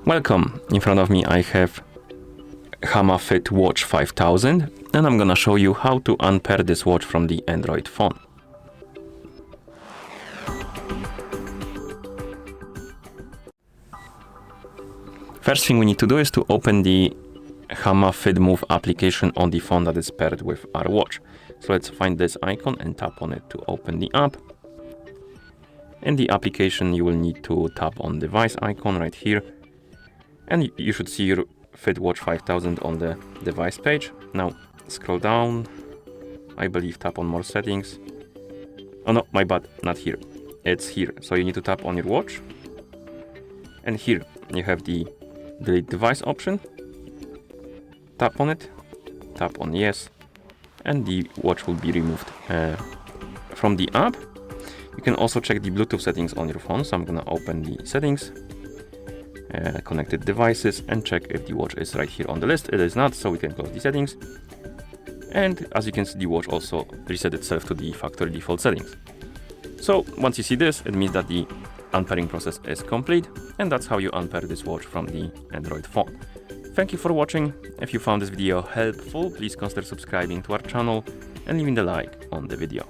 Welcome. In front of me I have Hama Fit Watch 5000 and I'm gonna show you how to unpair this watch from the Android phone. First thing we need to do is to open the Hamafit Move application on the phone that is paired with our watch. So let's find this icon and tap on it to open the app. In the application you will need to tap on device icon right here, and you should see your Fit Watch 5000 on the device page. Now scroll down, I believe tap on more settings. Oh no, my bad, not here, it's here. So you need to tap on your watch, and here you have the delete device option. Tap on it, tap on yes, and the watch will be removed from the app. You can also check the Bluetooth settings on your phone, so I'm gonna open the settings, connected devices, and check if the watch is right here on the list. It is not, so we can close the settings. And as you can see, the watch also reset itself to the factory default settings. So once you see this, it means that the unpairing process is complete, and that's how you unpair this watch from the Android phone. Thank you for watching. If you found this video helpful, please consider subscribing to our channel and leaving a like on the video.